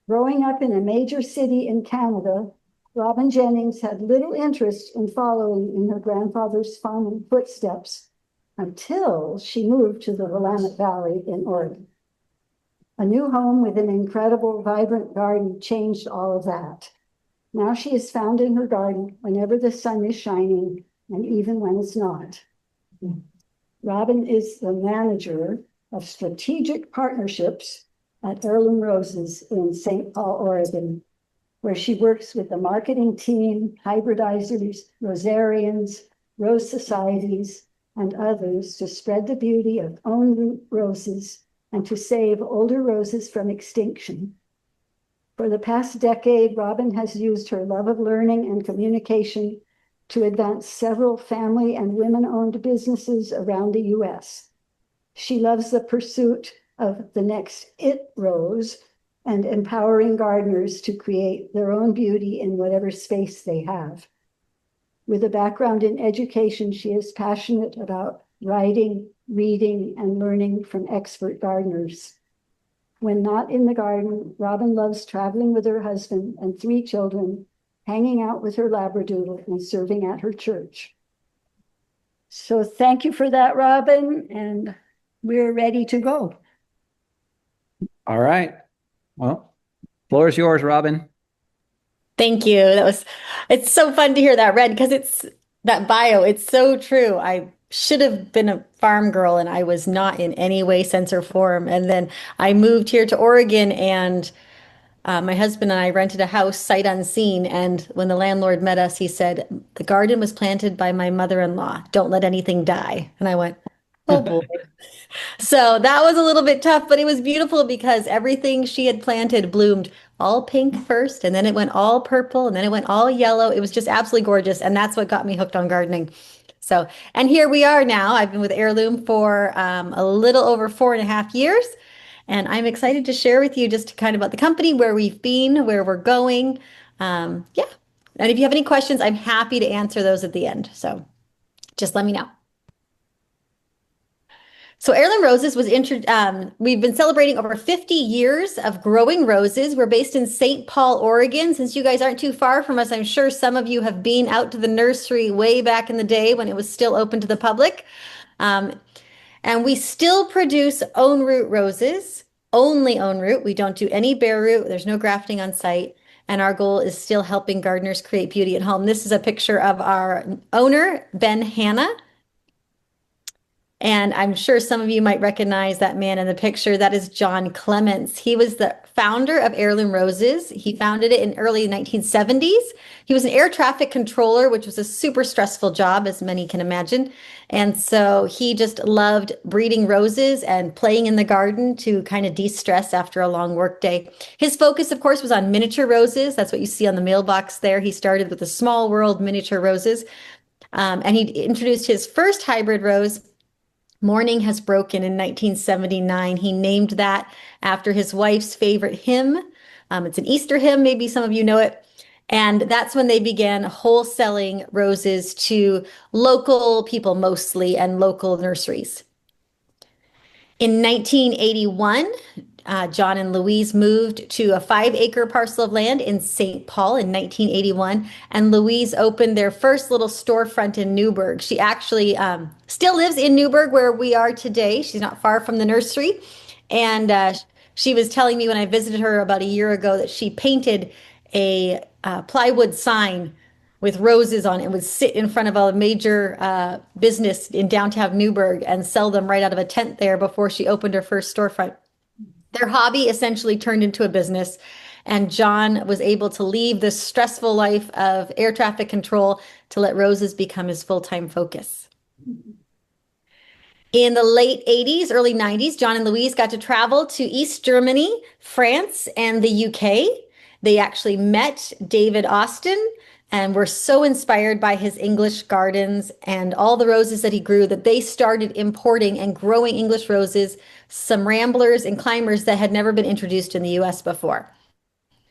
Growing up in a major city in Canada, Robin Jennings had little interest in following in her grandfather's farming footsteps until she moved to the Willamette Valley in Oregon. A new home with an incredible, vibrant garden changed all of that. Now she is found in her garden whenever the sun is shining and even when it's not. Robin is the manager of strategic partnerships at Heirloom Roses in St. Paul, Oregon, where she works with the marketing team, hybridizers, rosarians, rose societies, and others to spread the beauty of own root roses and to save older roses from extinction. For the past decade, Robin has used her love of learning and communication to advance several family and women-owned businesses around the US. She loves the pursuit of the next it rose and empowering gardeners to create their own beauty in whatever space they have. With a background in education, she is passionate about writing, reading, and learning from expert gardeners. When not in the garden, Robin loves traveling with her husband and 3 children, hanging out with her Labradoodle and serving at her church. So thank you for that, Robin, and we're ready to go. All right. Well, floor is yours, Robin. Thank you. It's so fun to hear that read because it's that bio. It's so true. I should have been a farm girl and I was not in any way, sense, or form. And then I moved here to Oregon and my husband and I rented a house sight unseen. And when the landlord met us, he said, "The garden was planted by my mother-in-law. Don't let anything die." And I went, "Oh boy." So that was a little bit tough, but it was beautiful because everything she had planted bloomed all pink first, and then it went all purple, and then it went all yellow. It was just absolutely gorgeous, and that's what got me hooked on gardening. So, and here we are now. I've been with Heirloom for a little over 4.5 years, and I'm excited to share with you just kind of about the company, where we've been, where we're going. Yeah. And if you have any questions, I'm happy to answer those at the end. So just let me know. So Heirloom Roses was we've been celebrating over 50 years of growing roses. We're based in St. Paul, Oregon. Since you guys aren't too far from us, I'm sure some of you have been out to the nursery way back in the day when it was still open to the public. And we still produce own root roses, only own root. We don't do any bare root. There's no grafting on site. And our goal is still helping gardeners create beauty at home. This is a picture of our owner, Ben Hanna. And I'm sure some of you might recognize that man in the picture. That is John Clements. He was the founder of Heirloom Roses. He founded it in early 1970s. He was an air traffic controller, which was a super stressful job, as many can imagine. And so he just loved breeding roses and playing in the garden to kind of de-stress after a long work day. His focus, of course, was on miniature roses. That's what you see on the mailbox there. He started with the Small World miniature roses. And he introduced his first hybrid rose, Morning Has Broken, in 1979. He named that after his wife's favorite hymn. It's an Easter hymn, maybe some of you know it. And that's when they began wholesaling roses to local people mostly and local nurseries. In 1981, John and Louise moved to a 5-acre parcel of land in St. Paul in 1981, and Louise opened their first little storefront in Newburgh. She actually still lives in Newburgh, where we are today. She's not far from the nursery, and she was telling me when I visited her about a year ago that she painted a plywood sign with roses on it and would sit in front of a major business in downtown Newburgh and sell them right out of a tent there before she opened her first storefront. Their hobby essentially turned into a business, and John was able to leave this stressful life of air traffic control to let roses become his full-time focus. In the late 80s, early 90s, John and Louise got to travel to East Germany, France, and the UK. They actually met David Austin and were so inspired by his English gardens and all the roses that he grew that they started importing and growing English roses, some ramblers and climbers that had never been introduced in the US before.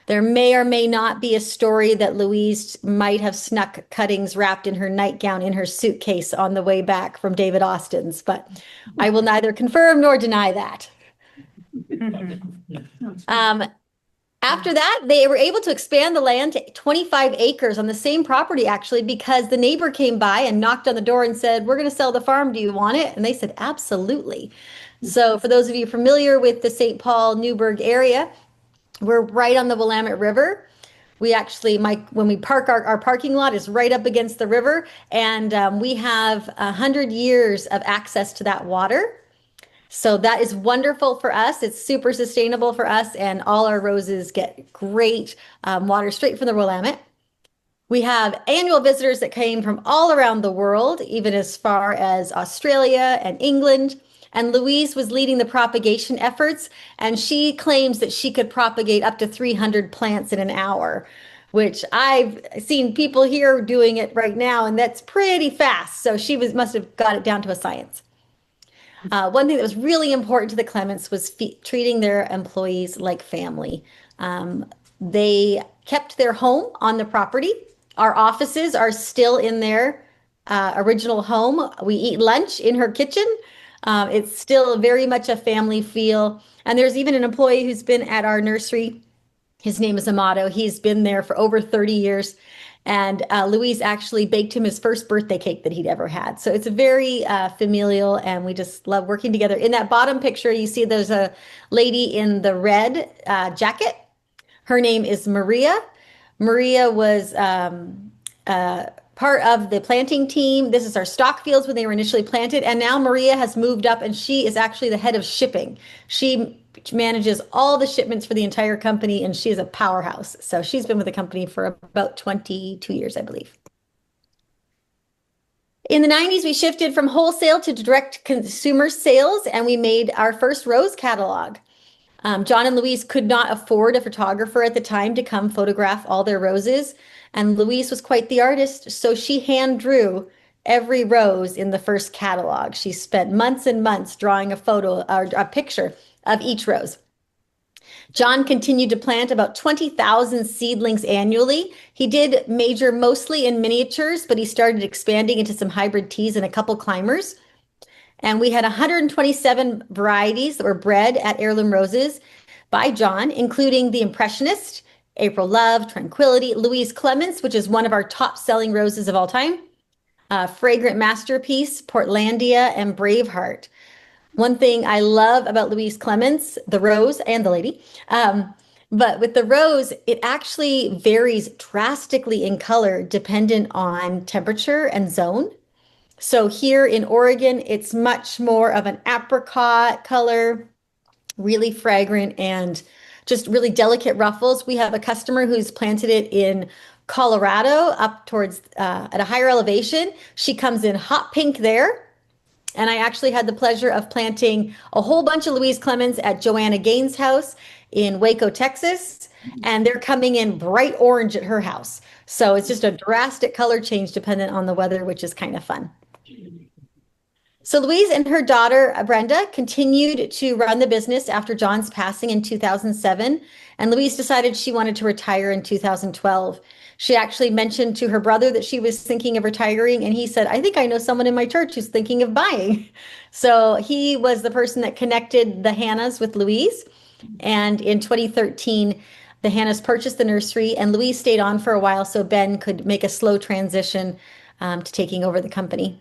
There may or may not be a story that Louise might have snuck cuttings wrapped in her nightgown in her suitcase on the way back from David Austin's, but I will neither confirm nor deny that. After that, they were able to expand the land to 25 acres on the same property, actually, because the neighbor came by and knocked on the door and said, "We're going to sell the farm. Do you want it?" And they said, "Absolutely." So, for those of you familiar with the St. Paul Newburgh area, we're right on the Willamette River. We actually, when we park, our parking lot is right up against the river, and we have 100 years of access to that water. So that is wonderful for us. It's super sustainable for us, and all our roses get great water straight from the Willamette. We have annual visitors that came from all around the world, even as far as Australia and England. And Louise was leading the propagation efforts, and she claims that she could propagate up to 300 plants in an hour, which I've seen people here doing it right now, and that's pretty fast. So must have got it down to a science. One thing that was really important to the Clements was treating their employees like family. They kept their home on the property. Our offices are still in their original home. We eat lunch in her kitchen. It's still very much a family feel. And there's even an employee who's been at our nursery. His name is Amato. He's been there for over 30 years. And Louise actually baked him his first birthday cake that he'd ever had. So it's very familial, and we just love working together. In that bottom picture, you see there's a lady in the red jacket. Her name is Maria. Maria was part of the planting team. This is our stock fields when they were initially planted. And now Maria has moved up, and she is actually the head of shipping. She manages all the shipments for the entire company, and she is a powerhouse. So she's been with the company for about 22 years, I believe. In the 90s, we shifted from wholesale to direct consumer sales, and we made our first rose catalog. John and Louise could not afford a photographer at the time to come photograph all their roses, and Louise was quite the artist, so she hand drew every rose in the first catalog. She spent months and months drawing a photo or a picture of each rose. John continued to plant about 20,000 seedlings annually. He did major mostly in miniatures, but he started expanding into some hybrid teas and a couple climbers. And we had 127 varieties that were bred at Heirloom Roses by John, including the Impressionist, April Love, Tranquility, Louise Clements, which is one of our top-selling roses of all time, Fragrant Masterpiece, Portlandia, and Braveheart. One thing I love about Louise Clements, the rose and the lady, but with the rose, it actually varies drastically in color dependent on temperature and zone. So here in Oregon, it's much more of an apricot color, really fragrant and just really delicate ruffles. We have a customer who's planted it in Colorado up towards at a higher elevation. She comes in hot pink there. And I actually had the pleasure of planting a whole bunch of Louise Clements at Joanna Gaines' house in Waco, Texas. And they're coming in bright orange at her house. So it's just a drastic color change dependent on the weather, which is kind of fun. So Louise and her daughter, Brenda, continued to run the business after John's passing in 2007. And Louise decided she wanted to retire in 2012. She actually mentioned to her brother that she was thinking of retiring, and he said, "I think I know someone in my church who's thinking of buying." So he was the person that connected the Hannahs with Louise. And in 2013, the Hannahs purchased the nursery, and Louise stayed on for a while so Ben could make a slow transition to taking over the company.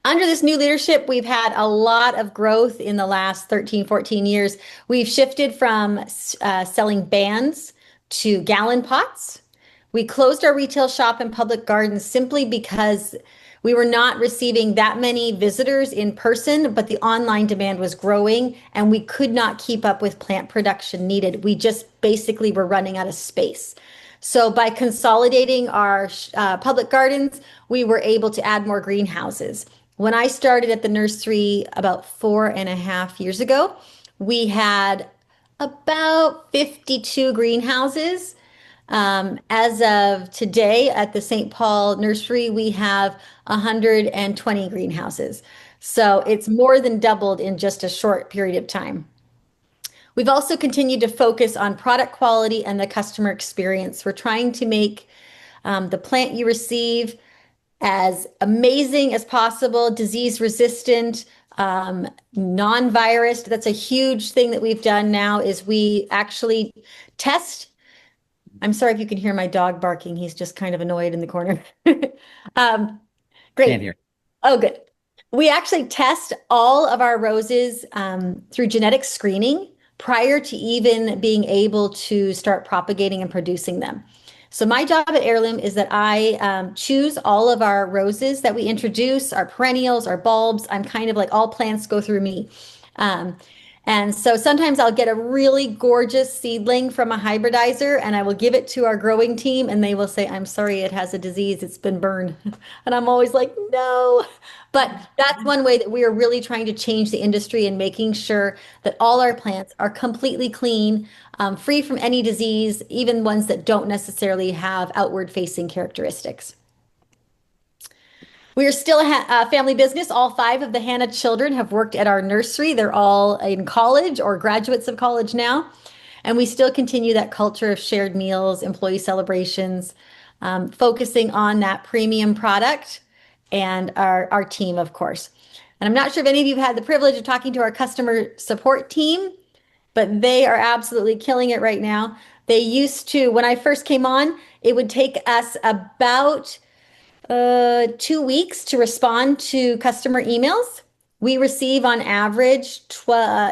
Under this new leadership, we've had a lot of growth in the last 13, 14 years. We've shifted from selling bands to gallon pots. We closed our retail shop and public gardens simply because we were not receiving that many visitors in person, but the online demand was growing and we could not keep up with plant production needed. We just basically were running out of space. So by consolidating our public gardens, we were able to add more greenhouses. When I started at the nursery about 4.5 years ago, we had about 52 greenhouses. As of today at the St. Paul nursery, we have 120 greenhouses. So it's more than doubled in just a short period of time. We've also continued to focus on product quality and the customer experience. We're trying to make the plant you receive as amazing as possible, disease resistant, non-virus. That's a huge thing that we've done now is we actually test. I'm sorry if you can hear my dog barking. He's just kind of annoyed in the corner. Great. Can't hear. Oh, good. We actually test all of our roses through genetic screening prior to even being able to start propagating and producing them. So my job at Heirloom is that I choose all of our roses that we introduce, our perennials, our bulbs. I'm kind of like all plants go through me. Um, and so sometimes I'll get a really gorgeous seedling from a hybridizer and I will give it to our growing team and they will say, I'm sorry, it has a disease, it's been burned. And I'm always like, no. But that's one way that we are really trying to change the industry and making sure that all our plants are completely clean, free from any disease, even ones that don't necessarily have outward facing characteristics. We are still a family business. All 5 of the Hannah children have worked at our nursery. They're all in college or graduates of college now. And we still continue that culture of shared meals, employee celebrations, focusing on that premium product and our team, of course. And I'm not sure if any of you have had the privilege of talking to our customer support team, but they are absolutely killing it right now. They used to, when I first came on, it would take us about 2 weeks to respond to customer emails. We receive on average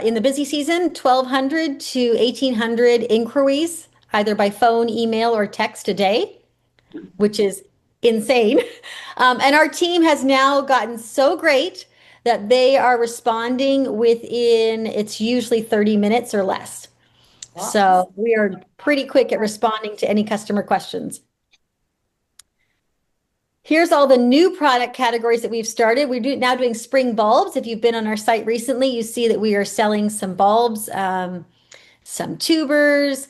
in the busy season 1,200 to 1,800 inquiries, either by phone, email, or text a day, which is insane. And our team has now gotten so great that they are responding within, it's usually 30 minutes or less. So we are pretty quick at responding to any customer questions. Here's all the new product categories that we've started. We're now doing spring bulbs. If you've been on our site recently, you see that we are selling some bulbs, some tubers,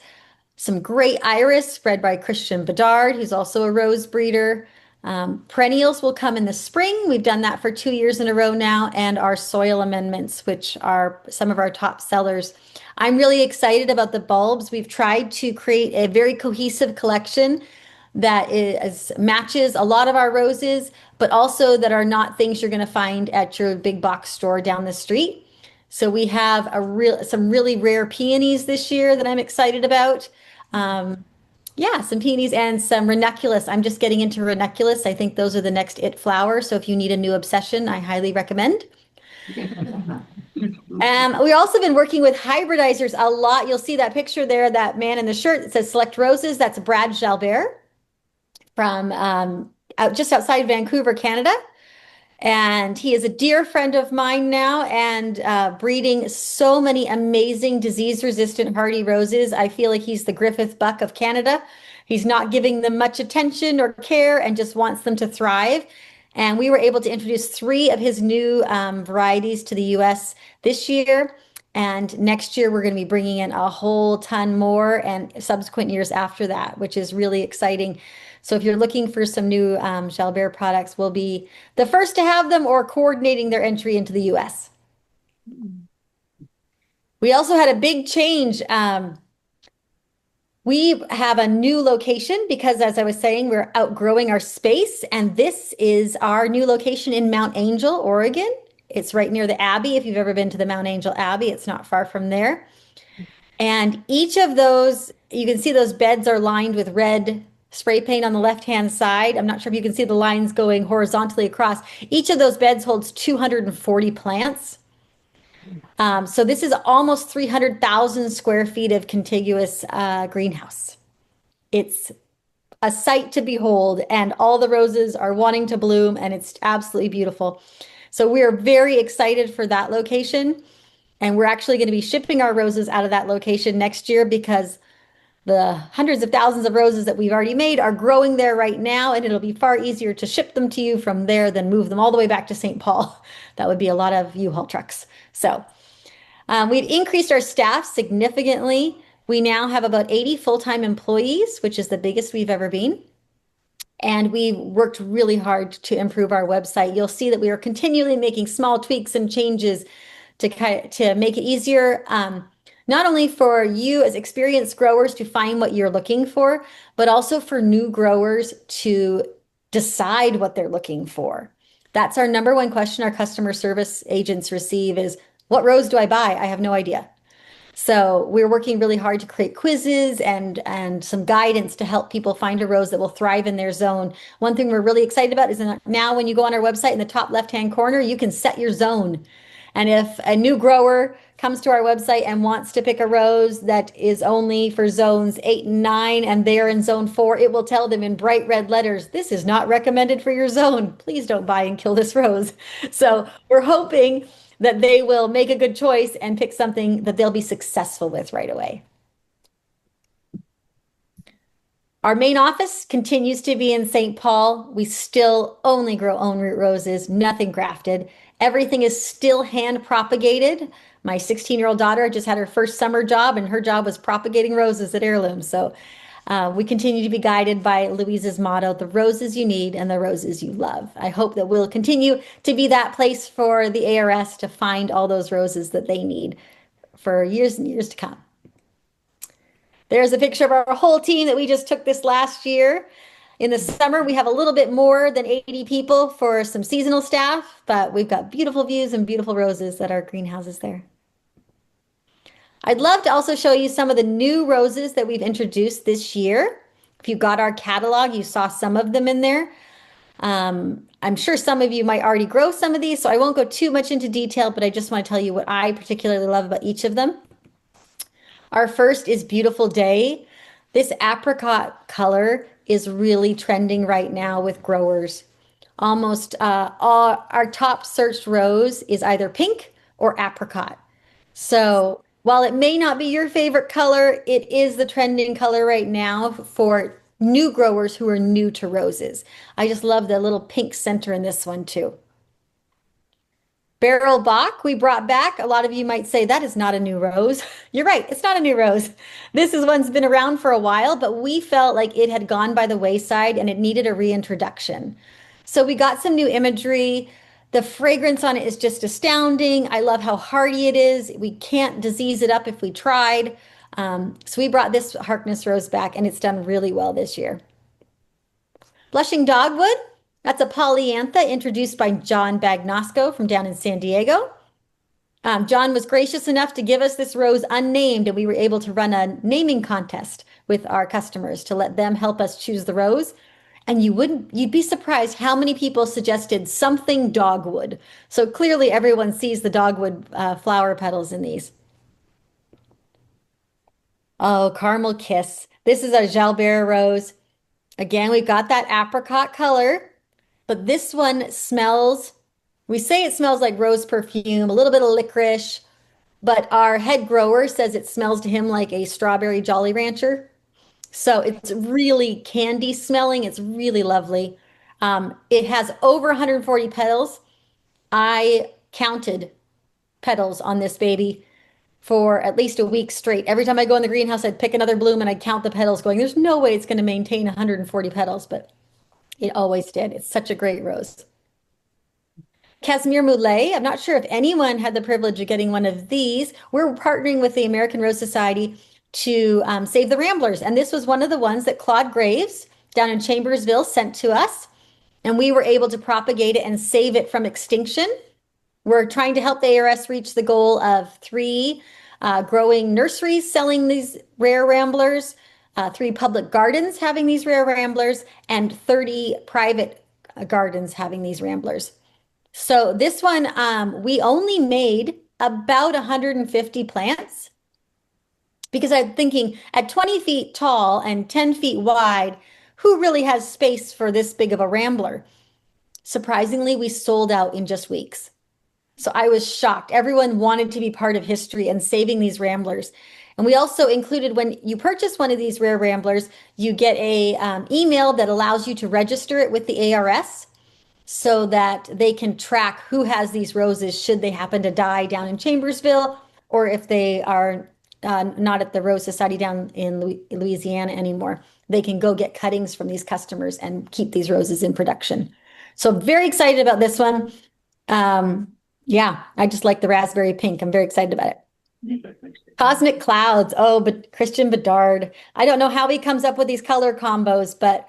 some great iris spread by Christian Bedard, who's also a rose breeder. Perennials will come in the spring. We've done that for 2 years in a row now, and our soil amendments, which are some of our top sellers. I'm really excited about the bulbs. We've tried to create a very cohesive collection that matches a lot of our roses, but also that are not things you're going to find at your big box store down the street. So we have some really rare peonies this year that I'm excited about. Yeah, some peonies and some ranunculus. I'm just getting into ranunculus. I think those are the next it flower. So if you need a new obsession, I highly recommend. We've also been working with hybridizers a lot. You'll see that picture there, that man in the shirt that says Select Roses. That's Brad Jalbert from just outside Vancouver, Canada. And he is a dear friend of mine now and breeding so many amazing disease-resistant hardy roses. I feel like he's the Griffith Buck of Canada. He's not giving them much attention or care and just wants them to thrive. And we were able to introduce 3 of his new varieties to the US this year. And next year, we're going to be bringing in a whole ton more and subsequent years after that, which is really exciting. So if you're looking for some new Jalbert products, we'll be the first to have them or coordinating their entry into the US. We also had a big change. We have a new location because, as I was saying, we're outgrowing our space. And this is our new location in Mount Angel, Oregon. It's right near the Abbey. If you've ever been to the Mount Angel Abbey, it's not far from there. And each of those, you can see those beds are lined with red spray paint on the left-hand side. I'm not sure if you can see the lines going horizontally across. Each of those beds holds 240 plants. So this is almost 300,000 square feet of contiguous greenhouse. It's a sight to behold, and all the roses are wanting to bloom, and it's absolutely beautiful. So we are very excited for that location, and we're actually going to be shipping our roses out of that location next year because the hundreds of thousands of roses that we've already made are growing there right now, and it'll be far easier to ship them to you from there than move them all the way back to St. Paul. That would be a lot of U-Haul trucks. So we've increased our staff significantly. We now have about 80 full-time employees, which is the biggest we've ever been. And we've worked really hard to improve our website. You'll see that we are continually making small tweaks and changes to make it easier, not only for you as experienced growers to find what you're looking for, but also for new growers to decide what they're looking for. That's our number one question our customer service agents receive is, what rose do I buy? I have no idea. So we're working really hard to create quizzes and some guidance to help people find a rose that will thrive in their zone. One thing we're really excited about is now when you go on our website in the top left-hand corner, you can set your zone. And if a new grower comes to our website and wants to pick a rose that is only for zones 8 and 9 and they're in zone 4, it will tell them in bright red letters, this is not recommended for your zone. Please don't buy and kill this rose. So we're hoping that they will make a good choice and pick something that they'll be successful with right away. Our main office continues to be in St. Paul. We still only grow own root roses, nothing grafted. Everything is still hand propagated. My 16-year-old daughter just had her first summer job, and her job was propagating roses at Heirloom. So we continue to be guided by Louise's motto, the roses you need and the roses you love. I hope that we'll continue to be that place for the ARS to find all those roses that they need for years and years to come. There's a picture of our whole team that we just took this last year. In the summer, we have a little bit more than 80 people for some seasonal staff, but we've got beautiful views and beautiful roses at our greenhouses there. I'd love to also show you some of the new roses that we've introduced this year. If you got our catalog, you saw some of them in there. I'm sure some of you might already grow some of these, so I won't go too much into detail, but I just want to tell you what I particularly love about each of them. Our first is Beautiful Day. This apricot color is really trending right now with growers. Almost all our top searched rose is either pink or apricot. So while it may not be your favorite color, it is the trending color right now for new growers who are new to roses. I just love the little pink center in this one too. Beryl Bach, we brought back. A lot of you might say that is not a new rose. You're right, it's not a new rose. This is one's been around for a while, but we felt like it had gone by the wayside and it needed a reintroduction. So we got some new imagery. The fragrance on it is just astounding. I love how hardy it is. We can't disease it up if we tried. So we brought this Harkness rose back and it's done really well this year. Blushing Dogwood. That's a polyantha introduced by John Bagnosco from down in San Diego. John was gracious enough to give us this rose unnamed, and we were able to run a naming contest with our customers to let them help us choose the rose. And you'd be surprised how many people suggested something dogwood. So clearly everyone sees the dogwood flower petals in these. Oh, Caramel Kiss. This is our Jalbert rose. Again, we've got that apricot color. But this one smells, we say it smells like rose perfume, a little bit of licorice, but our head grower says it smells to him like a strawberry Jolly Rancher. So it's really candy smelling. It's really lovely. It has over 140 petals. I counted petals on this baby for at least a week straight. Every time I go in the greenhouse, I'd pick another bloom and I'd count the petals going, there's no way it's going to maintain 140 petals, but it always did. It's such a great rose. Casimir Moulet. I'm not sure if anyone had the privilege of getting one of these. We're partnering with the American Rose Society to save the Ramblers. And this was one of the ones that Claude Graves down in Chambersville sent to us. And we were able to propagate it and save it from extinction. We're trying to help the ARS reach the goal of 3 growing nurseries selling these rare Ramblers, 3 public gardens having these rare Ramblers, and 30 private gardens having these Ramblers. So this one, we only made about 150 plants because I'm thinking at 20 feet tall and 10 feet wide, who really has space for this big of a Rambler? Surprisingly, we sold out in just weeks. So I was shocked. Everyone wanted to be part of history and saving these Ramblers. And we also included, when you purchase one of these rare Ramblers, you get a email that allows you to register it with the ARS so that they can track who has these roses should they happen to die down in Chambersville, or if they are not at the Rose Society down in Louisiana anymore. They can go get cuttings from these customers and keep these roses in production. So I'm very excited about this one. Yeah, I just like the raspberry pink. I'm very excited about it. Cosmic Clouds. Oh, but Christian Bedard. I don't know how he comes up with these color combos, but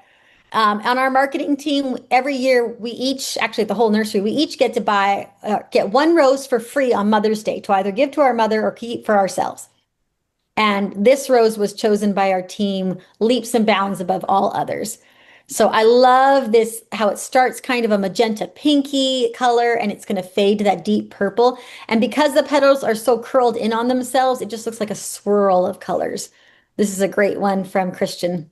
On our marketing team, every year actually the whole nursery, we each get to get one rose for free on Mother's Day to either give to our mother or keep for ourselves. And this rose was chosen by our team leaps and bounds above all others. So I love this, how it starts kind of a magenta pinky color and it's going to fade to that deep purple. And because the petals are so curled in on themselves, it just looks like a swirl of colors. This is a great one from Christian.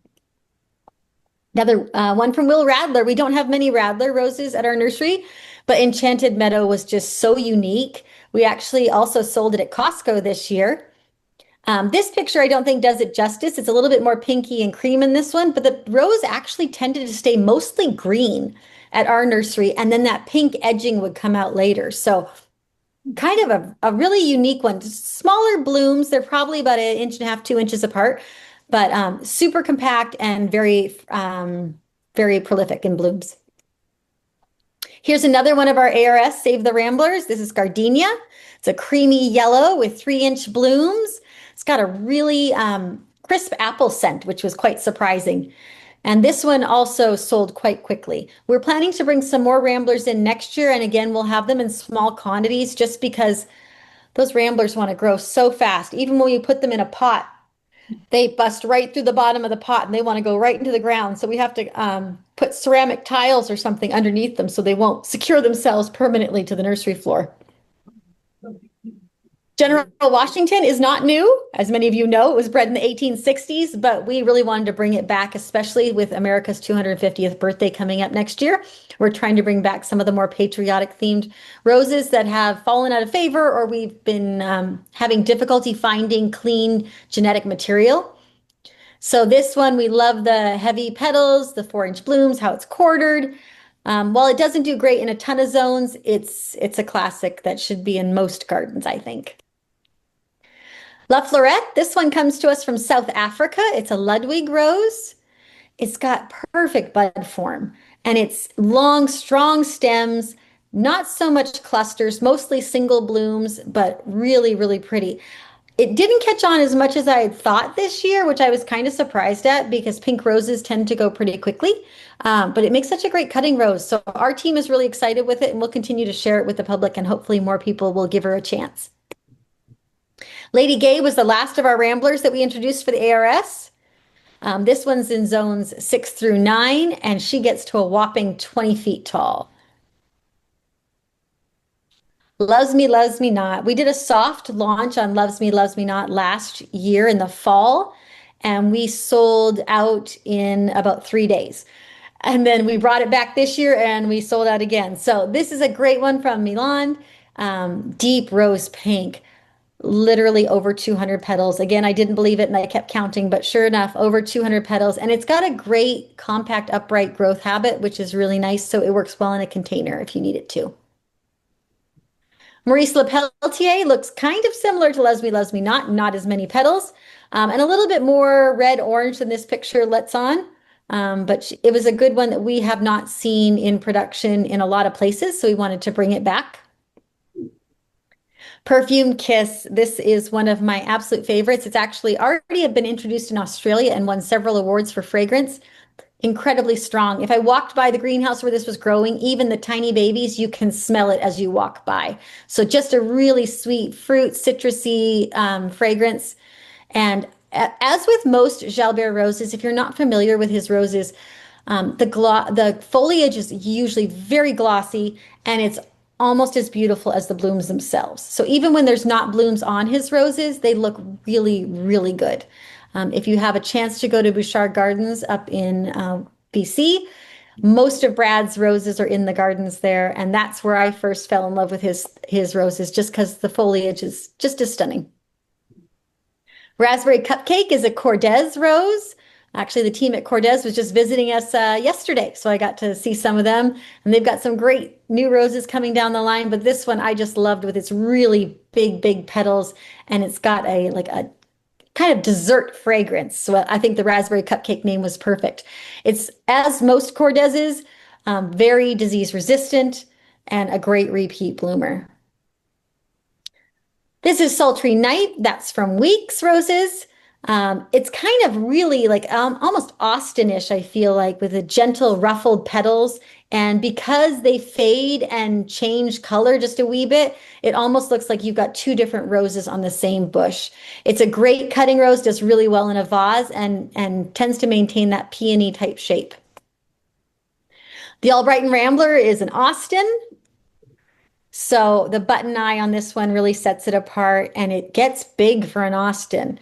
Another one from Will Radler. We don't have many Radler roses at our nursery, but Enchanted Meadow was just so unique. We actually also sold it at Costco this year. This picture I don't think does it justice. It's a little bit more pinky and cream in this one, but the rose actually tended to stay mostly green at our nursery, and then that pink edging would come out later. So kind of a really unique one. Smaller blooms. They're probably about 1.5 inches, 2 inches apart, but super compact and very, very prolific in blooms. Here's another one of our ARS Save the Ramblers. This is Gardenia. It's a creamy yellow with 3-inch blooms. It's got a really crisp apple scent, which was quite surprising. And this one also sold quite quickly. We're planning to bring some more Ramblers in next year. And again, we'll have them in small quantities just because those Ramblers want to grow so fast. Even when you put them in a pot, they bust right through the bottom of the pot and they want to go right into the ground. So we have to put ceramic tiles or something underneath them so they won't secure themselves permanently to the nursery floor. General Washington is not new. As many of you know, it was bred in the 1860s, but we really wanted to bring it back, especially with America's 250th birthday coming up next year. We're trying to bring back some of the more patriotic themed roses that have fallen out of favor, or we've been having difficulty finding clean genetic material. So this one, we love the heavy petals, the 4-inch blooms, how it's quartered. While it doesn't do great in a ton of zones, it's a classic that should be in most gardens, I think. La Florette, this one comes to us from South Africa. It's a Ludwig rose. It's got perfect bud form and it's long, strong stems, not so much clusters, mostly single blooms, but really, really pretty. It didn't catch on as much as I had thought this year, which I was kind of surprised at because pink roses tend to go pretty quickly, but it makes such a great cutting rose. So our team is really excited with it and we'll continue to share it with the public and hopefully more people will give her a chance. Lady Gay was the last of our Ramblers that we introduced for the ARS. This one's in zones 6 through 9, and she gets to a whopping 20 feet tall. Loves Me Not. We did a soft launch on Loves Me Not last year in the fall, and we sold out in about 3 days. And then we brought it back this year and we sold out again. So this is a great one from Milan. Deep rose pink. Literally over 200 petals. Again, I didn't believe it and I kept counting, but sure enough, over 200 petals. And it's got a great compact upright growth habit, which is really nice. So it works well in a container if you need it to. Maurice Lepelletier looks kind of similar to Loves Me not as many petals, and a little bit more red-orange than this picture lets on. But it was a good one that we have not seen in production in a lot of places, so we wanted to bring it back. Perfume Kiss. This is one of my absolute favorites. It's actually already been introduced in Australia and won several awards for fragrance. Incredibly strong. If I walked by the greenhouse where this was growing, even the tiny babies, you can smell it as you walk by. So just a really sweet fruit, citrusy fragrance. And as with most Jalbert roses, if you're not familiar with his roses, the foliage is usually very glossy and it's almost as beautiful as the blooms themselves. So even when there's not blooms on his roses, they look really, really good. If you have a chance to go to Bouchard Gardens up in BC, most of Brad's roses are in the gardens there. And that's where I first fell in love with his roses, just because the foliage is just as stunning. Raspberry Cupcake is a Cordes rose. Actually, the team at Cordes was just visiting us yesterday, so I got to see some of them. And they've got some great new roses coming down the line, but this one I just loved with its really big, big petals, and it's got a kind of dessert fragrance. So I think the Raspberry Cupcake name was perfect. It's, as most Cordeses, very disease resistant and a great repeat bloomer. This is Sultry Night. That's from Weeks Roses. It's kind of really like almost Austinish, I feel like, with the gentle ruffled petals. And because they fade and change color just a wee bit, it almost looks like you've got two different roses on the same bush. It's a great cutting rose, does really well in a vase and tends to maintain that peony type shape. The Albrighton Rambler is an Austin. So the button eye on this one really sets it apart, and it gets big for an Austin.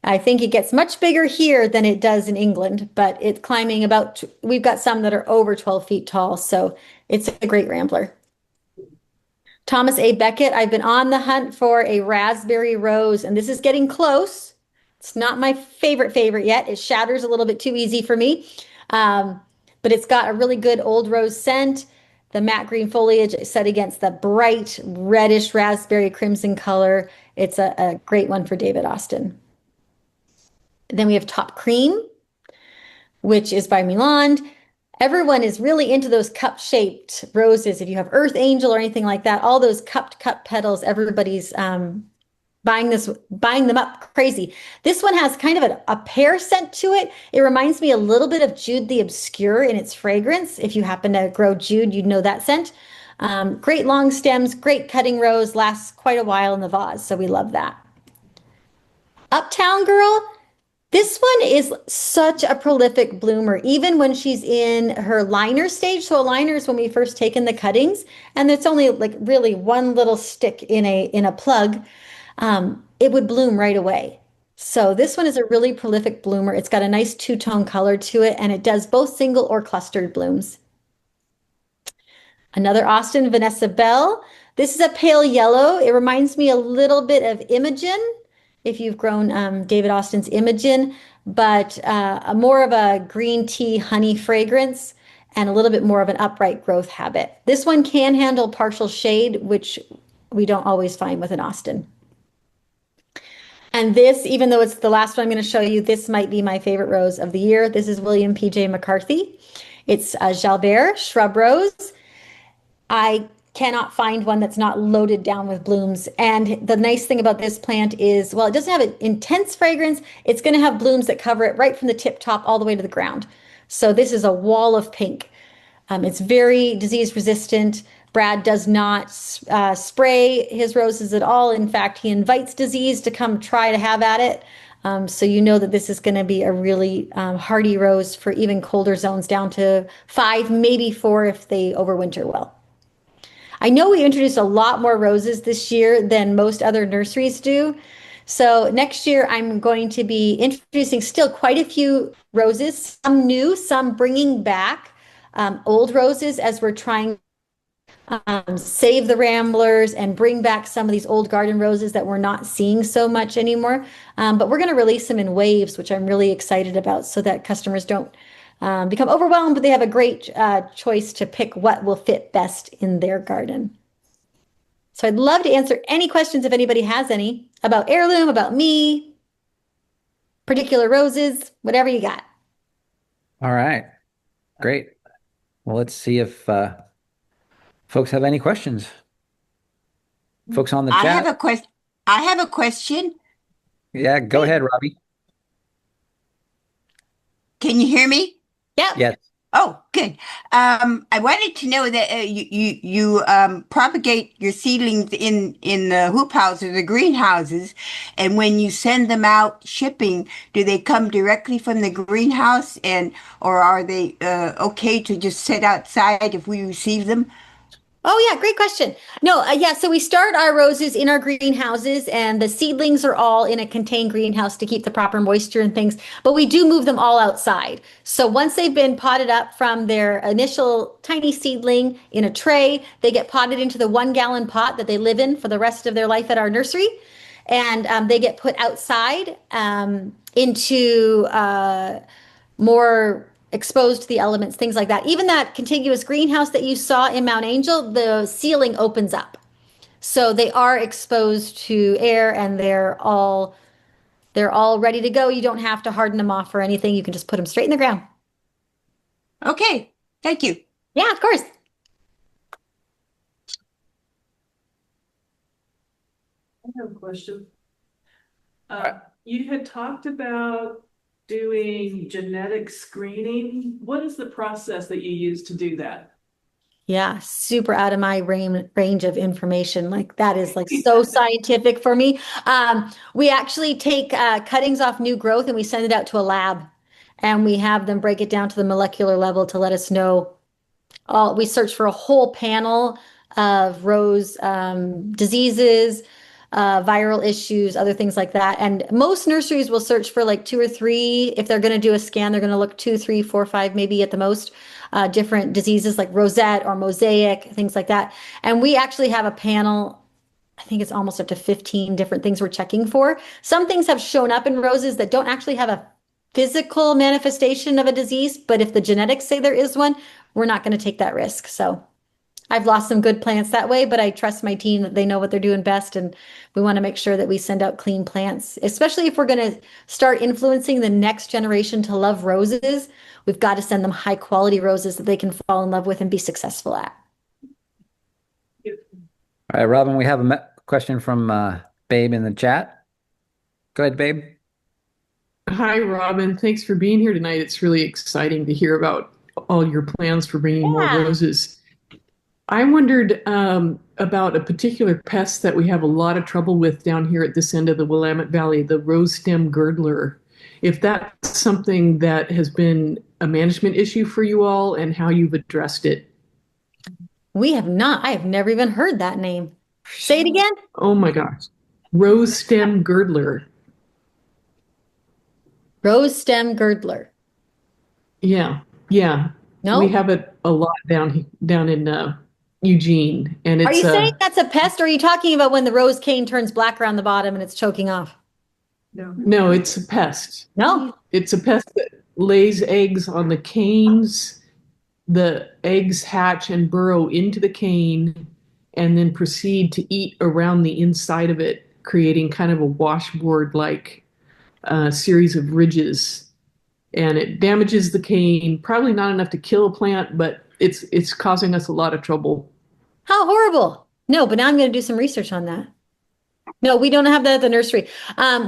I think it gets much bigger here than it does in England, but it's climbing about, we've got some that are over 12 feet tall, so it's a great rambler. Thomas A. Beckett, I've been on the hunt for a raspberry rose, and this is getting close. It's not my favorite yet. It shatters a little bit too easy for me, but it's got a really good old rose scent. The matte green foliage set against the bright reddish raspberry crimson color. It's a great one for David Austin. Then we have Top Cream, which is by Milan. Everyone is really into those cup-shaped roses. If you have Earth Angel or anything like that, all those cupped cup petals, everybody's buying them up crazy. This one has kind of a pear scent to it. It reminds me a little bit of Jude the Obscure in its fragrance. If you happen to grow Jude, you'd know that scent. Great long stems, great cutting rose, lasts quite a while in the vase, so we love that. Uptown Girl, this one is such a prolific bloomer, even when she's in her liner stage. So a liner is when we first taken the cuttings, and it's only like really one little stick in a plug. It would bloom right away. So this one is a really prolific bloomer. It's got a nice two-tone color to it, and it does both single or clustered blooms. Another Austin, Vanessa Bell. This is a pale yellow. It reminds me a little bit of Imogen, if you've grown David Austin's Imogen, but more of a green tea honey fragrance and a little bit more of an upright growth habit. This one can handle partial shade, which we don't always find with an Austin. And this, even though it's the last one I'm going to show you, this might be my favorite rose of the year. This is William P.J. McCarthy. It's a Jalbert shrub rose. I cannot find one that's not loaded down with blooms. And the nice thing about this plant is, well, it doesn't have an intense fragrance. It's going to have blooms that cover it right from the tip top all the way to the ground. So this is a wall of pink. It's very disease resistant. Brad does not spray his roses at all. In fact, he invites disease to come try to have at it. So you know that this is going to be a really hardy rose for even colder zones down to 5, maybe 4 if they overwinter well. I know we introduced a lot more roses this year than most other nurseries do. So next year I'm going to be introducing still quite a few roses, some new, some bringing back old roses as we're trying to save the ramblers and bring back some of these old garden roses that we're not seeing so much anymore. But we're going to release them in waves, which I'm really excited about so that customers don't become overwhelmed, but they have a great choice to pick what will fit best in their garden. So I'd love to answer any questions if anybody has any about heirloom, about me, particular roses, whatever you got. All right. Great. Well, let's see if folks have any questions. Folks on the I chat. have a question. Yeah, go ahead, Robbie. Can you hear me? Yeah. Yes. Oh, good. I wanted to know that you propagate your seedlings in the hoop houses, the greenhouses, and when you send them out shipping, do they come directly from the greenhouse, or are they okay to just sit outside if we receive them? Oh, yeah, great question. No, yeah, so we start our roses in our greenhouses, and the seedlings are all in a contained greenhouse to keep the proper moisture and things, but we do move them all outside. So once they've been potted up from their initial tiny seedling in a tray, they get potted into the 1-gallon pot that they live in for the rest of their life at our nursery, and they get put outside into more exposed to the elements, things like that. Even that contiguous greenhouse that you saw in Mount Angel, the ceiling opens up. So they are exposed to air, and they're all ready to go. You don't have to harden them off or anything. You can just put them straight in the ground. Okay, thank you. Yeah, of course. I have a question. You had talked about doing genetic screening. What is the process that you use to do that? Yeah, super out of my range of information. Like that is like so scientific for me. We actually take cuttings off new growth and we send it out to a lab and we have them break it down to the molecular level to let us know. We search for a whole panel of rose diseases, viral issues, other things like that. And most nurseries will search for like two or three. If they're going to do a scan, they're going to look two, three, four, five, maybe at the most, different diseases like rosette or mosaic, things like that. And we actually have a panel. I think it's almost up to 15 different things we're checking for. Some things have shown up in roses that don't actually have a physical manifestation of a disease, but if the genetics say there is one, we're not going to take that risk. So I've lost some good plants that way, but I trust my team that they know what they're doing best. And we want to make sure that we send out clean plants, especially if we're going to start influencing the next generation to love roses. We've got to send them high quality roses that they can fall in love with and be successful at. All right, Robin, we have a question from Babe in the chat. Go ahead, Babe. Hi, Robin. Thanks for being here tonight. It's really exciting to hear about all your plans for bringing more roses. I wondered about a particular pest that we have a lot of trouble with down here at this end of the Willamette Valley, the rose stem girdler. If that's something that has been a management issue for you all and how you've addressed it. We have not. I have never even heard that name. Say it again. Oh my gosh. Rose stem girdler. Rose stem girdler. Yeah. No. We have it a lot down in Eugene, and Are it's you saying that's a pest, or are you talking about when the rose cane turns black around the bottom and it's choking off? no, it's a pest. No. It's a pest that lays eggs on the canes. The eggs hatch and burrow into the cane and then proceed to eat around the inside of it, creating kind of a washboard-like series of ridges. And it damages the cane, probably not enough to kill a plant, but it's causing us a lot of trouble. How horrible. No, but now I'm going to do some research on that. No, we don't have that at the nursery.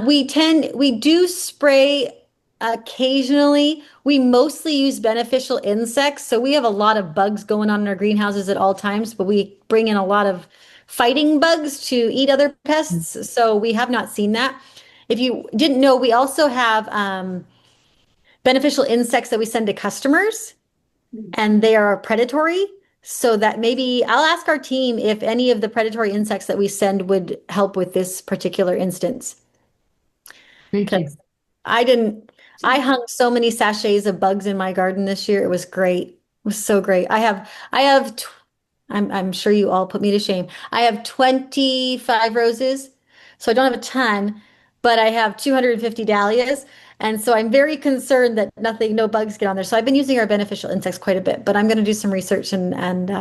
We do spray occasionally. We mostly use beneficial insects. So we have a lot of bugs going on in our greenhouses at all times, but we bring in a lot of fighting bugs to eat other pests. So we have not seen that. If you didn't know, we also have beneficial insects that we send to customers, and they are predatory. So that maybe I'll ask our team if any of the predatory insects that we send would help with this particular instance. Thank you. I hung so many sachets of bugs in my garden this year. It was great. It was so great. I'm sure you all put me to shame. I have 25 roses, so I don't have a ton, but I have 250 dahlias. And so I'm very concerned that no bugs get on there. So I've been using our beneficial insects quite a bit, but I'm going to do some research and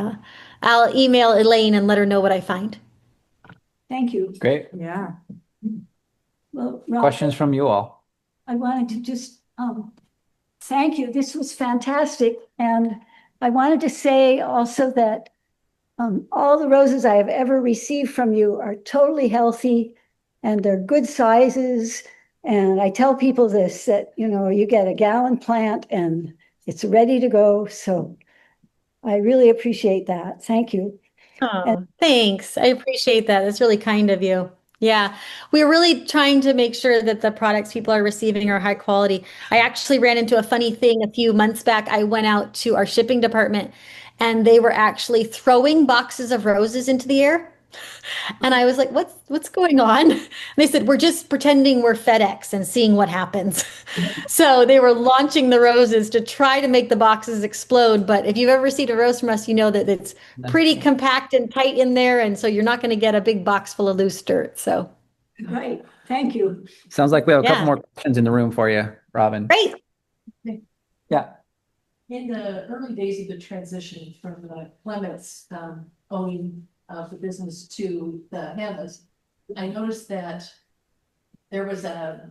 I'll email Elaine and let her know what I find. Thank you. Great. Yeah. Well, Rob, Questions from you all? I wanted to just thank you. This was fantastic. And I wanted to say also that all the roses I have ever received from you are totally healthy and they're good sizes. And I tell people this, that, you get a gallon plant and it's ready to go. So I really appreciate that. Thank you. Oh, thanks. I appreciate that. That's really kind of you. Yeah, we're really trying to make sure that the products people are receiving are high quality. I actually ran into a funny thing a few months back. I went out to our shipping department and they were actually throwing boxes of roses into the air. And I was like, what's going on? And they said, we're just pretending we're FedEx and seeing what happens. So they were launching the roses to try to make the boxes explode. But if you've ever received a rose from us, you know that it's pretty compact and tight in there. And so you're not going to get a big box full of loose dirt. So. Right. Thank you. Sounds like we have a couple more questions in the room for you, Robin. Great. Yeah. In the early days of the transition from the Clements owning the business to the Hammas, I noticed that there was a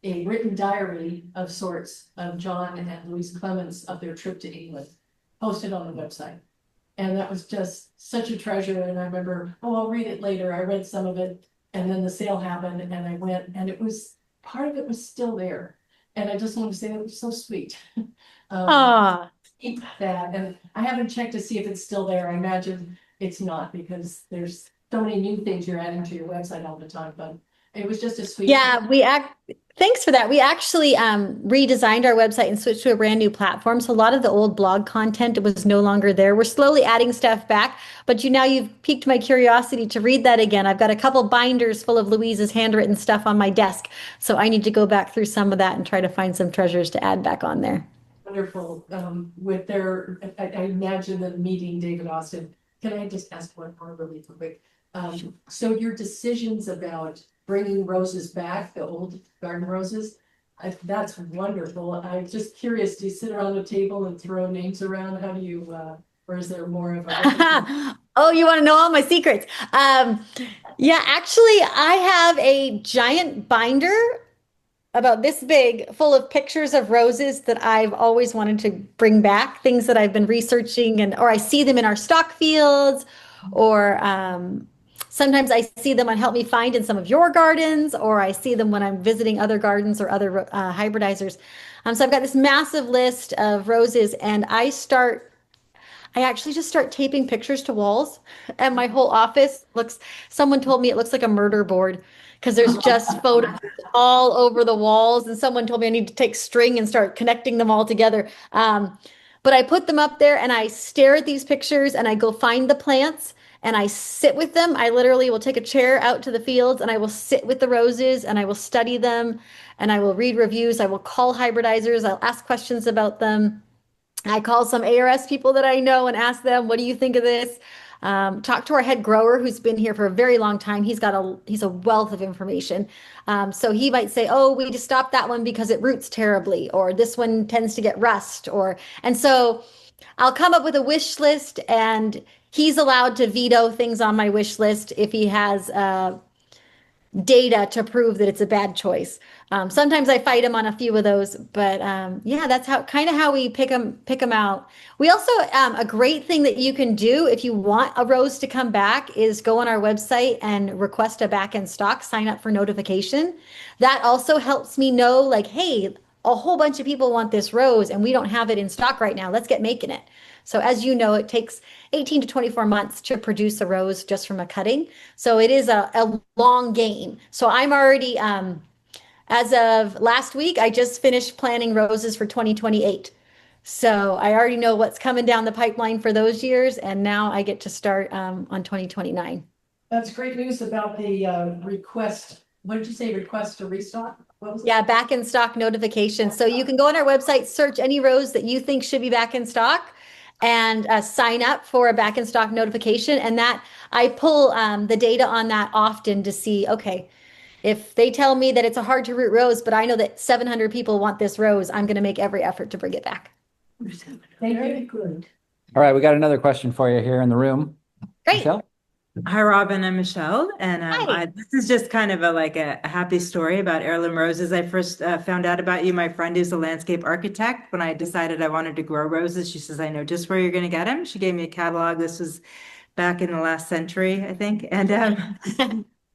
written diary of sorts of John and Louise Clements of their trip to England posted on the website. And that was just such a treasure. And I remember, I'll read it later. I read some of it And then the sale happened and I went and part of it was still there. And I just want to say it was so sweet. Ah, Keep that, and I haven't checked to see if it's still there. I imagine it's not because there's so many new things you're adding to your website all the time, but it was just a sweet. yeah, thanks for that. We actually redesigned our website and switched to a brand new platform. So a lot of the old blog content was no longer there. We're slowly adding stuff back, but now you've piqued my curiosity to read that again. I've got a couple binders full of Louise's handwritten stuff on my desk. So I need to go back through some of that and try to find some treasures to add back on there. Wonderful, with I imagine the meeting David Austin. Can I just ask one more really quick? So your decisions about bringing roses back, the old garden roses, that's wonderful. I'm just curious, do you sit around a table and throw names around? How do you, or is there more of a? Oh, you want to know all my secrets? Yeah, actually, I have a giant binder about this big full of pictures of roses that I've always wanted to bring back, things that I've been researching or I see them in our stock fields or sometimes I see them on Help Me Find in some of your gardens or I see them when I'm visiting other gardens or other hybridizers. So I've got this massive list of roses and I actually just start taping pictures to walls and my whole office someone told me it looks like a murder board because there's just photos all over the walls. And someone told me I need to take string and start connecting them all together. But I put them up there and I stare at these pictures and I go find the plants and I sit with them. I literally will take a chair out to the fields and I will sit with the roses and I will study them and I will read reviews. I will call hybridizers. I'll ask questions about them. I call some ARS people that I know and ask them, what do you think of this? Talk to our head grower who's been here for a very long time. He's a wealth of information. So he might say, oh, we just stopped that one because it roots terribly, or this one tends to get rust, and so I'll come up with a wish list and he's allowed to veto things on my wish list if he has data to prove that it's a bad choice. Sometimes I fight him on a few of those, but yeah, that's how we pick them out. We also a great thing that you can do if you want a rose to come back is go on our website and request a back in stock, sign up for notification. That also helps me know like, hey, a whole bunch of people want this rose and we don't have it in stock right now. Let's get making it. So as you know, it takes 18 to 24 months to produce a rose just from a cutting. So it is a long game. So I'm already, as of last week, I just finished planting roses for 2028. So I already know what's coming down the pipeline for those years. And now I get to start on 2029. That's great news about the request. What did you say? Request to restock? What was it? Yeah, back in stock notification. So you can go on our website, search any rose that you think should be back in stock and sign up for a back in stock notification. And that I pull the data on that often to see, okay, if they tell me that it's a hard to root rose, but I know that 700 people want this rose, I'm going to make every effort to bring it back. Very good. All right, we got another question for you here in the room. Great. Michelle? Hi, Robin. I'm Michelle, and Hi. this is just kind of a happy story about heirloom roses. I first found out about you. My friend who's a landscape architect. When I decided I wanted to grow roses, she says, "I know just where you're going to get them." She gave me a catalog. This was back in the last century, I think, and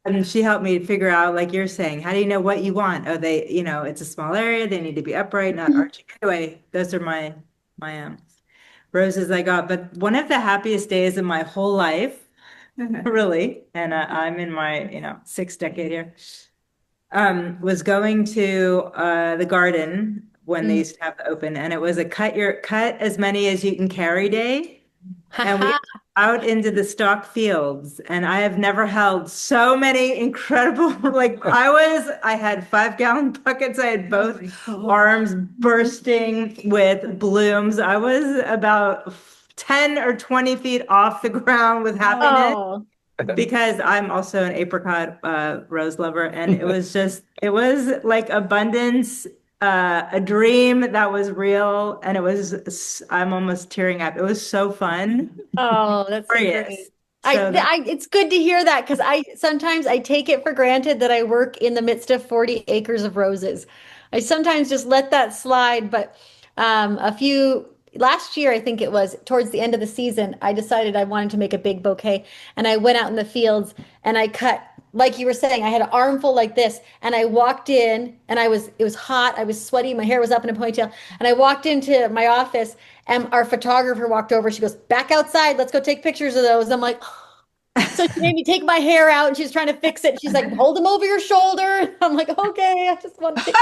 and she helped me figure out, like you're saying, how do you know what you want? Oh, it's a small area. They need to be upright, not arching. Anyway, those are my roses I got. But one of the happiest days of my whole life. Really, and I'm in my sixth decade here. Was going to the garden when they used to have it open, and it was a cut as many as you can carry day, and we out into the stock fields, and I have never held so many incredible I had 5-gallon buckets. I had both arms bursting with blooms. I was about 10 or 20 feet off the ground with happiness. Oh. Because I'm also an apricot rose lover, and it was like abundance, a dream that was real, and I'm almost tearing up. It was so fun. Oh, that's so Glorious. great. So It's good to hear that because sometimes I take it for granted that I work in the midst of 40 acres of roses. I sometimes just let that slide, but last year, I think it was towards the end of the season, I decided I wanted to make a big bouquet and I went out in the fields and I cut like you were saying, I had an armful like this, and I walked in, and it was hot, I was sweaty, my hair was up in a ponytail, and I walked into my office, and our photographer walked over. She goes, "Back outside, let's go take pictures of those." I'm like, so she made me take my hair out, and she's trying to fix it. She's like, "Hold them over your shoulder." I'm like, "Okay, I just want to take."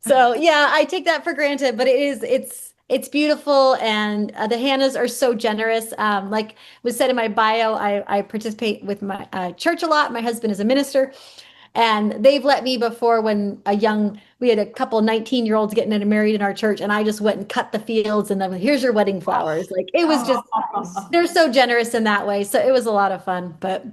So yeah, I take that for granted, but it's beautiful, and the Hannahs are so generous. Like was said in my bio, I participate with my church a lot. My husband is a minister, and they've let me before when we had a couple 19-year-olds getting married in our church, and I just went and cut the fields, and then here's your wedding flowers. Like it was just, they're so generous in that way. So it was a lot of fun, but.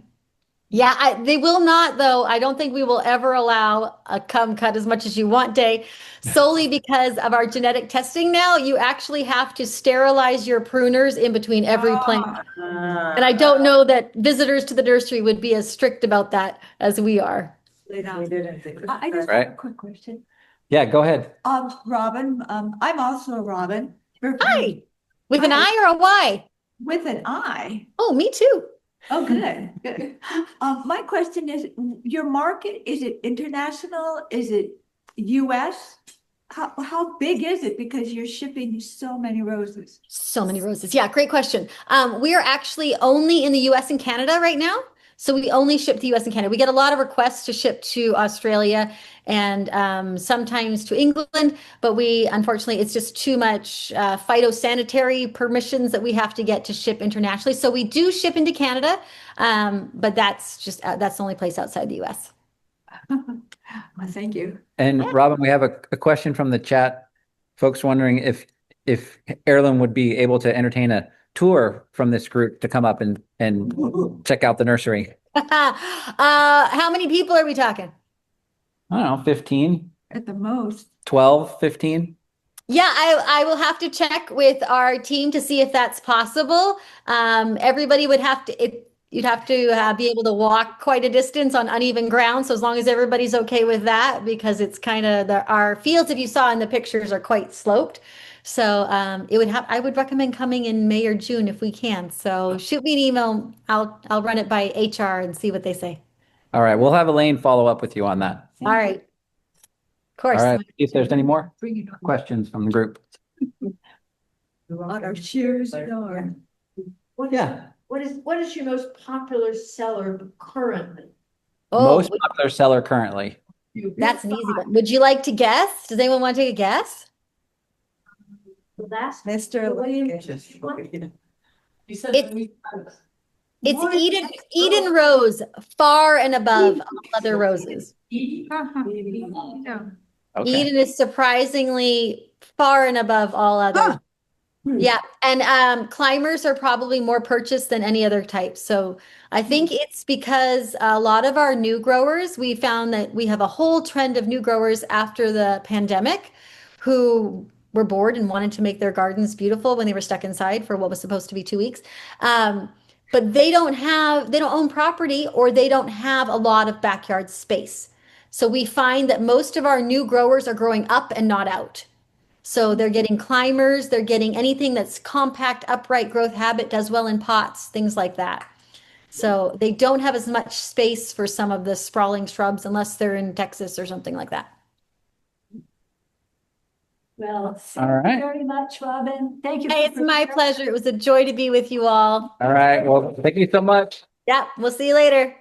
Yeah, they will not, though. I don't think we will ever allow a come cut as much as you want day, solely because of our genetic testing now. You actually have to sterilize your pruners in between every plant. And I don't know that visitors to the nursery would be as strict about that as we are. We didn't think of I just Right. have a quick question. Yeah, go ahead. Robin, I'm also a Robin. Hi, with an Hi. I or a Y? With an I. Oh, me too. Oh, good, good. My question is, your market, is it international? Is it US? How big is it? Because you're shipping so many roses. So many roses. Yeah, great question. We are actually only in the US and Canada right now. So we only ship to US and Canada. We get a lot of requests to ship to Australia and sometimes to England, but unfortunately, it's just too much phytosanitary permissions that we have to get to ship internationally. So we do ship into Canada, but that's the only place outside the US. Well, thank you. And Robin, we have a question from the chat. Folks wondering if Heirloom would be able to entertain a tour from this group to come up and check out the nursery. How many people are we talking? I don't know, 15, At the most. 12, 15. Yeah, I will have to check with our team to see if that's possible. Everybody would have to, you'd have to be able to walk quite a distance on uneven ground. So as long as everybody's okay with that, because it's kind of our fields, if you saw in the pictures, are quite sloped. So I would recommend coming in May or June if we can. So shoot me an email. I'll run it by HR and see what they say. All right, we'll have Elaine follow up with you on that. All right. Of course. All right, see if there's any more Bring it on. questions from the group. On our shares. Yeah. What is your most popular seller currently? Oh, Most popular seller currently. that's an easy one. Would you like to guess? Does anyone want to take a guess? The last. Mr. William- You said. It's Eden Rose, far and above all other roses. Okay. Eden is surprisingly far and above all others. Yeah, and climbers are probably more purchased than any other type. So I think it's because a lot of our new growers, we found that we have a whole trend of new growers after the pandemic who were bored and wanted to make their gardens beautiful when they were stuck inside for what was supposed to be 2 weeks. But they don't own property, or they don't have a lot of backyard space. So we find that most of our new growers are growing up and not out. So they're getting climbers, they're getting anything that's compact, upright growth habit, does well in pots, things like that. So they don't have as much space for some of the sprawling shrubs unless they're in Texas or something like that. Well, All thank right. you very much, Robin. Thank you. Hey, it's my pleasure. It was a joy to be with you all. All right, well, thank you so much. Yeah, we'll see you later.